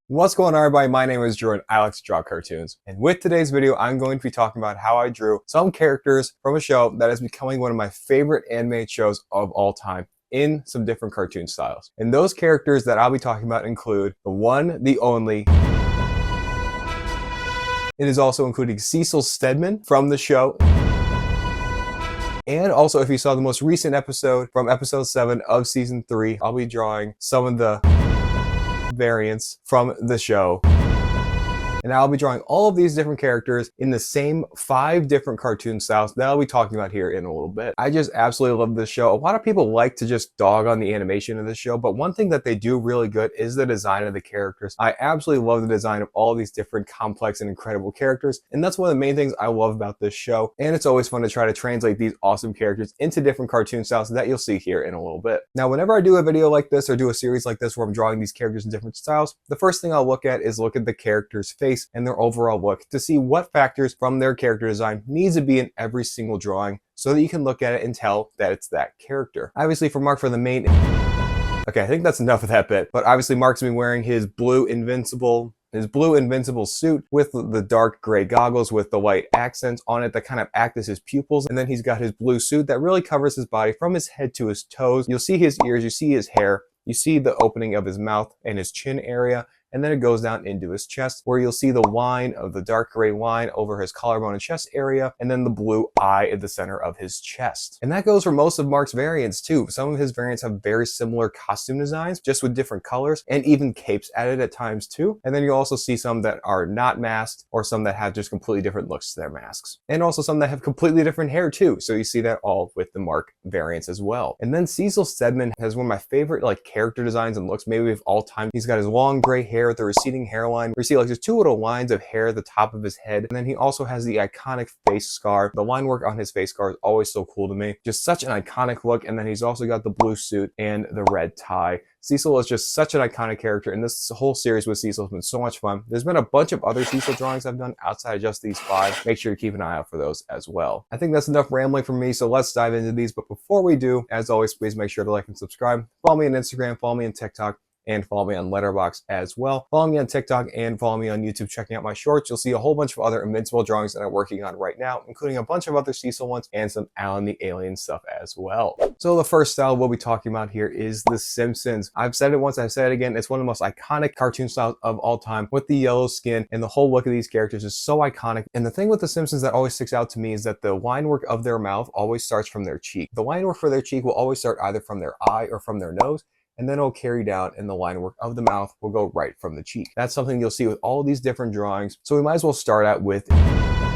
What's going on, everybody? My name is Drew and I like to draw cartoons. And with today's video, I'm going to be talking about how I drew some characters from a show that is becoming one of my favorite animated shows of all time in some different cartoon styles. And those characters that I'll be talking about include the one, the only. It is also including Cecil Stedman from the show. And also, if you saw the most recent episode from episode 7 of season 3, I'll be drawing some of the variants from the show. And I'll be drawing all of these different characters in the same 5 different cartoon styles that I'll be talking about here in a little bit. I just absolutely love this show. A lot of people like to just dog on the animation of this show, but one thing that they do really good is the design of the characters. I absolutely love the design of all these different complex and incredible characters, and that's one of the main things I love about this show. And it's always fun to try to translate these awesome characters into different cartoon styles that you'll see here in a little bit. Now, whenever I do a video like this or do a series like this where I'm drawing these characters in different styles, the first thing I'll look at is look at the character's face and their overall look to see what factors from their character design needs to be in every single drawing so that you can look at it and tell that it's that character. Obviously for Mark, for the main... Okay, I think that's enough of that bit, but obviously Mark's been wearing his blue Invincible suit with the dark gray goggles with the white accents on it that kind of act as his pupils. And then he's got his blue suit that really covers his body from his head to his toes. You'll see his ears, you see his hair, you see the opening of his mouth and his chin area. And then it goes down into his chest where you'll see the line of the dark gray line over his collarbone and chest area, and then the blue eye at the center of his chest. And that goes for most of Mark's variants too. Some of his variants have very similar costume designs, just with different colors and even capes added at times too. And then you also see some that are not masked or some that have just completely different looks to their masks. And also some that have completely different hair too. So you see that all with the Mark variants as well. And then Cecil Stedman has one of my favorite character designs and looks maybe of all time. He's got his long gray hair with the receding hairline. We see there's 2 little lines of hair at the top of his head, and then he also has the iconic face scar. The line work on his face scar is always so cool to me. Just such an iconic look, and then he's also got the blue suit and the red tie. Cecil is just such an iconic character, and this whole series with Cecil has been so much fun. There's been a bunch of other Cecil drawings I've done outside of just these 5. Make sure to keep an eye out for those as well. I think that's enough rambling from me, so let's dive into these. But before we do, as always, please make sure to like and subscribe. Follow me on Instagram, follow me on TikTok, and follow me on Letterboxd as well. Follow me on TikTok and follow me on YouTube checking out my shorts. You'll see a whole bunch of other Invincible drawings that I'm working on right now, including a bunch of other Cecil ones and some Alan the Alien stuff as well. So the first style we'll be talking about here is The Simpsons. I've said it once, I've said it again, it's one of the most iconic cartoon styles of all time with the yellow skin, and the whole look of these characters is so iconic. And the thing with The Simpsons that always sticks out to me is that the line work of their mouth always starts from their cheek. The line work for their cheek will always start either from their eye or from their nose, and then it'll carry down and the line work of the mouth will go right from the cheek. That's something you'll see with all of these different drawings. So we might as well start out with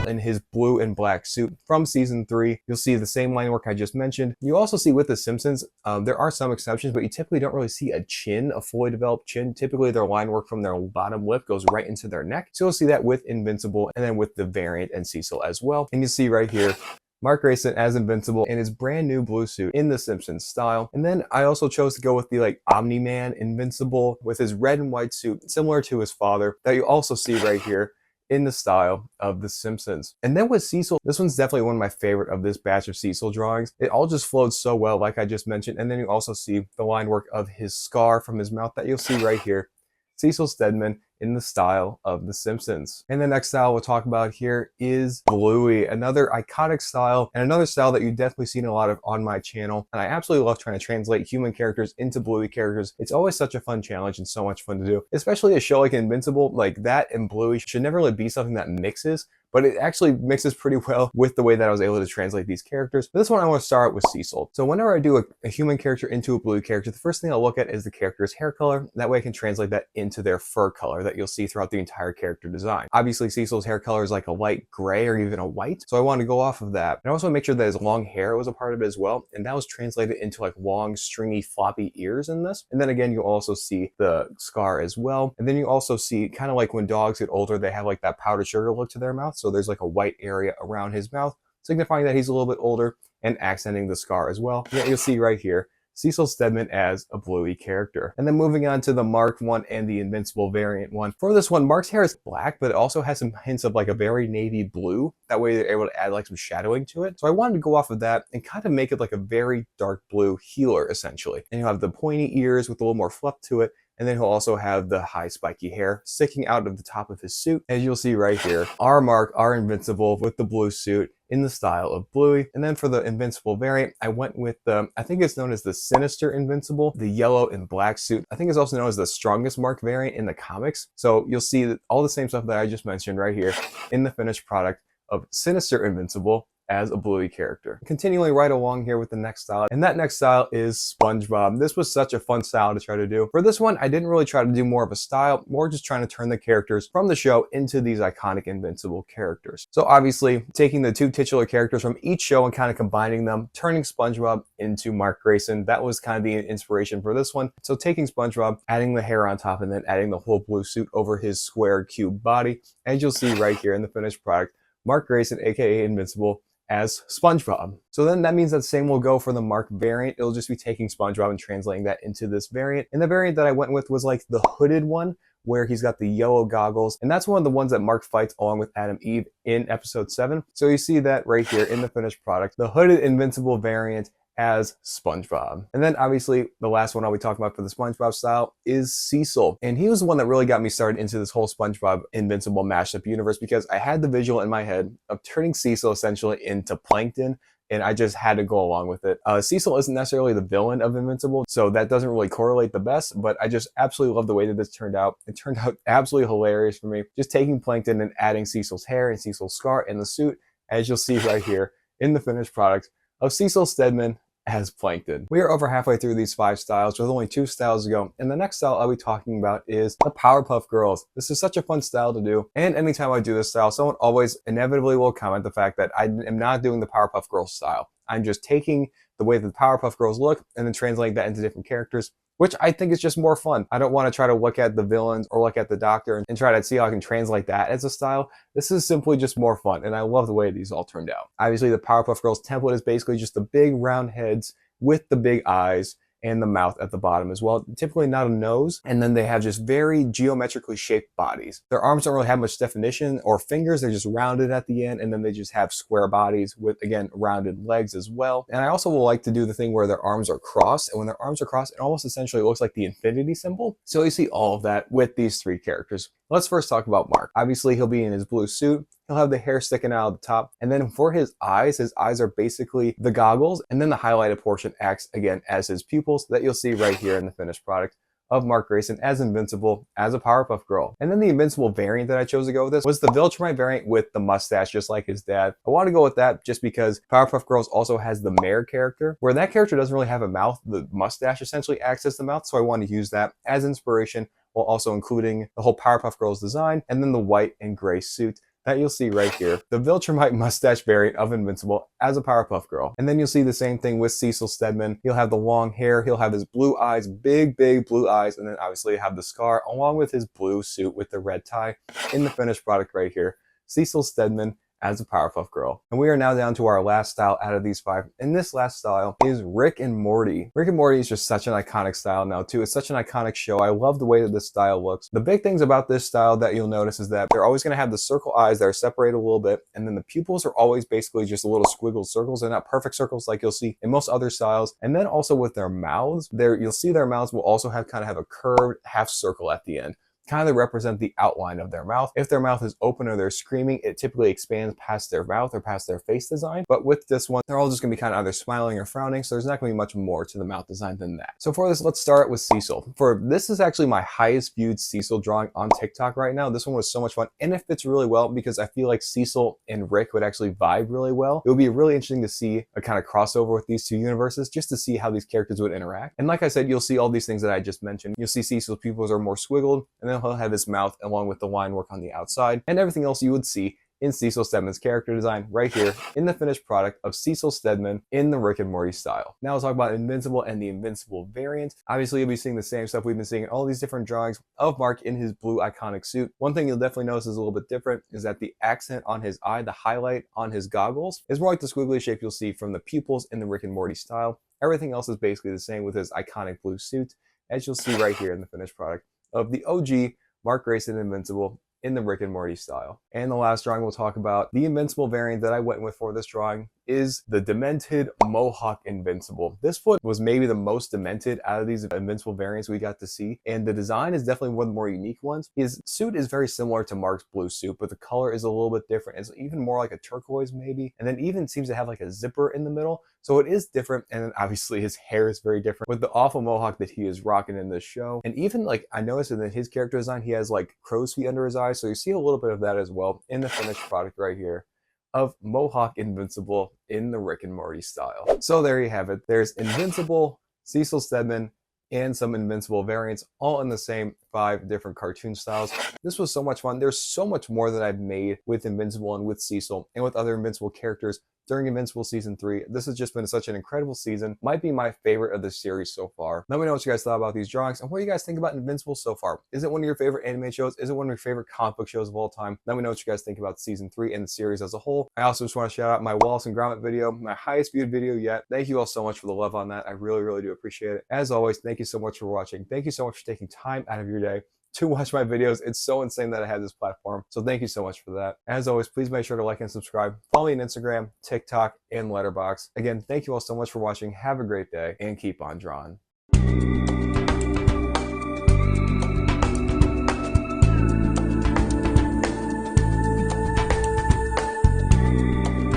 in his blue and black suit from season 3. You'll see the same line work I just mentioned. You also see with The Simpsons, there are some exceptions, but you typically don't really see a chin, a fully developed chin. Typically their line work from their bottom lip goes right into their neck. So you'll see that with Invincible and then with the variant and Cecil as well. And you see right here, Mark Grayson as Invincible in his brand new blue suit in The Simpsons style. And then I also chose to go with the Omni-Man Invincible with his red and white suit, similar to his father, that you also see right here in the style of The Simpsons. And then with Cecil, this one's definitely one of my favorite of this batch of Cecil drawings. It all just flowed so well, like I just mentioned. And then you also see the line work of his scar from his mouth that you'll see right here. Cecil Stedman in the style of The Simpsons. And the next style we'll talk about here is Bluey, another iconic style and another style that you've definitely seen a lot of on my channel. And I absolutely love trying to translate human characters into Bluey characters. It's always such a fun challenge and so much fun to do, especially a show like Invincible. Like that and Bluey should never really be something that mixes, but it actually mixes pretty well with the way that I was able to translate these characters. But this one I want to start with Cecil. So whenever I do a human character into a Bluey character, the first thing I'll look at is the character's hair color. That way I can translate that into their fur color that you'll see throughout the entire character design. Obviously Cecil's hair color is like a light gray or even a white, so I wanted to go off of that. And I also make sure that his long hair was a part of it as well, and that was translated into long stringy floppy ears in this. And then again, you also see the scar as well. And then you also see kind of like when dogs get older, they have that powdered sugar look to their mouth. So there's a white area around his mouth, signifying that he's a little bit older and accenting the scar as well. Yeah, you'll see right here, Cecil Stedman as a Bluey character. And then moving on to the Mark one and the Invincible variant one. For this one, Mark's hair is black, but it also has some hints of a very navy blue. That way they're able to add some shadowing to it. So I wanted to go off of that and kind of make it a very dark blue healer, essentially. And you have the pointy ears with a little more fluff to it. And then he'll also have the high spiky hair sticking out of the top of his suit. As you'll see right here, our Mark, our Invincible with the blue suit in the style of Bluey. And then for the Invincible variant, I went with the, I think it's known as the Sinister Invincible, the yellow and black suit. I think it's also known as the strongest Mark variant in the comics. So you'll see that all the same stuff that I just mentioned right here in the finished product of Sinister Invincible as a Bluey character. Continuing right along here with the next style, and that next style is SpongeBob. This was such a fun style to try to do. For this one, I didn't really try to do more of a style, more just trying to turn the characters from the show into these iconic Invincible characters. So obviously, taking the two titular characters from each show and kind of combining them, turning SpongeBob into Mark Grayson, that was kind of the inspiration for this one. So taking SpongeBob, adding the hair on top, and then adding the whole blue suit over his square cube body, as you'll see right here in the finished product, Mark Grayson, aka Invincible, as SpongeBob. So then that means that same will go for the Mark variant. It'll just be taking SpongeBob and translating that into this variant. And the variant that I went with was like the hooded one, where he's got the yellow goggles. And that's one of the ones that Mark fights along with Adam Eve in episode 7. So you see that right here in the finished product, the hooded Invincible variant as SpongeBob. And then obviously the last one I'll be talking about for the SpongeBob style is Cecil. And he was the one that really got me started into this whole SpongeBob Invincible mashup universe, because I had the visual in my head of turning Cecil essentially into Plankton, and I just had to go along with it. Cecil isn't necessarily the villain of Invincible, so that doesn't really correlate the best, but I just absolutely love the way that this turned out. It turned out absolutely hilarious for me. Just taking Plankton and adding Cecil's hair and Cecil's scar and the suit, as you'll see right here in the finished product of Cecil Stedman as Plankton. We are over halfway through these 5 styles with only 2 styles to go, and the next style I'll be talking about is the Powerpuff Girls. This is such a fun style to do, and anytime I do this style, someone always inevitably will comment the fact that I am not doing the Powerpuff Girls style. I'm just taking the way that the Powerpuff Girls look and then translating that into different characters, which I think is just more fun. I don't want to try to look at the villains or look at the Doctor and try to see how I can translate that as a style. This is simply just more fun, and I love the way these all turned out. Obviously, the Powerpuff Girls template is basically just the big round heads with the big eyes and the mouth at the bottom as well. Typically not a nose, and then they have just very geometrically shaped bodies. Their arms don't really have much definition or fingers, they're just rounded at the end, and then they just have square bodies with, again, rounded legs as well. And I also will like to do the thing where their arms are crossed, and when their arms are crossed, it almost essentially looks like the infinity symbol. So you see all of that with these 3 characters. Let's first talk about Mark. Obviously, he'll be in his blue suit. He'll have the hair sticking out of the top. And then for his eyes are basically the goggles. And then the highlighted portion acts again as his pupils that you'll see right here in the finished product of Mark Grayson as Invincible, as a Powerpuff Girl. And then the Invincible variant that I chose to go with this was the Viltrumite variant with the mustache, just like his dad. I want to go with that just because Powerpuff Girls also has the Mare character, where that character doesn't really have a mouth. The mustache essentially acts as the mouth, so I want to use that as inspiration, while also including the whole Powerpuff Girls design, and then the white and gray suit that you'll see right here, the Viltrumite mustache variant of Invincible as a Powerpuff Girl. And then you'll see the same thing with Cecil Stedman. He'll have the long hair, he'll have his blue eyes, big blue eyes, and then obviously have the scar along with his blue suit with the red tie in the finished product right here. Cecil Stedman as a Powerpuff Girl. And we are now down to our last style out of these 5. And this last style is Rick and Morty. Rick and Morty is just such an iconic style now too. It's such an iconic show. I love the way that this style looks. The big things about this style that you'll notice is that they're always going to have the circle eyes that are separated a little bit, and then the pupils are always basically just a little squiggled circles. They're not perfect circles like you'll see in most other styles. And then also with their mouths, you'll see their mouths will also have kind of a curved half circle at the end, kind of represent the outline of their mouth. If their mouth is open or they're screaming, it typically expands past their mouth or past their face design. But with this one, they're all just going to be kind of either smiling or frowning, so there's not going to be much more to the mouth design than that. So for this, let's start with Cecil. This is actually my highest viewed Cecil drawing on TikTok right now. This one was so much fun, and it fits really well because I feel like Cecil and Rick would actually vibe really well. It would be really interesting to see a kind of crossover with these 2 universes, just to see how these characters would interact. And like I said, you'll see all these things that I just mentioned. You'll see Cecil's pupils are more squiggled, and then he'll have his mouth along with the line work on the outside, and everything else you would see in Cecil Stedman's character design right here in the finished product of Cecil Stedman in the Rick and Morty style. Now we'll talk about Invincible and the Invincible variant. Obviously, you'll be seeing the same stuff we've been seeing in all these different drawings of Mark in his blue iconic suit. One thing you'll definitely notice is a little bit different is that the accent on his eye, the highlight on his goggles, is more like the squiggly shape you'll see from the pupils in the Rick and Morty style. Everything else is basically the same with his iconic blue suit, as you'll see right here in the finished product of the OG Mark Grayson Invincible in the Rick and Morty style. And the last drawing we'll talk about, the Invincible variant that I went with for this drawing, is the demented Mohawk Invincible. This foot was maybe the most demented out of these Invincible variants we got to see, and the design is definitely one of the more unique ones. His suit is very similar to Mark's blue suit, but the color is a little bit different. It's even more like a turquoise maybe, and then even seems to have like a zipper in the middle, so it is different. And then obviously his hair is very different with the awful mohawk that he is rocking in this show. And even like I noticed in his character design, he has like crow's feet under his eyes, so you see a little bit of that as well in the finished product right here of Mohawk Invincible in the Rick and Morty style. So there you have it. There's Invincible, Cecil Stedman, and some Invincible variants, all in the same 5 different cartoon styles. This was so much fun. There's so much more that I've made with Invincible and with Cecil and with other Invincible characters during Invincible Season 3. This has just been such an incredible season. Might be my favorite of the series so far. Let me know what you guys thought about these drawings and what you guys think about Invincible so far. Is it one of your favorite anime shows? Is it one of your favorite comic book shows of all time? Let me know what you guys think about Season 3 and the series as a whole. I also just want to shout out my Wallace and Gromit video, my highest viewed video yet. Thank you all so much for the love on that. I really, really do appreciate it. As always, thank you so much for watching. Thank you so much for taking time out of your day to watch my videos. It's so insane that I have this platform. So thank you so much for that. As always, please make sure to like and subscribe. Follow me on Instagram, TikTok, and Letterboxd. Again, thank you all so much for watching. Have a great day and keep on drawing.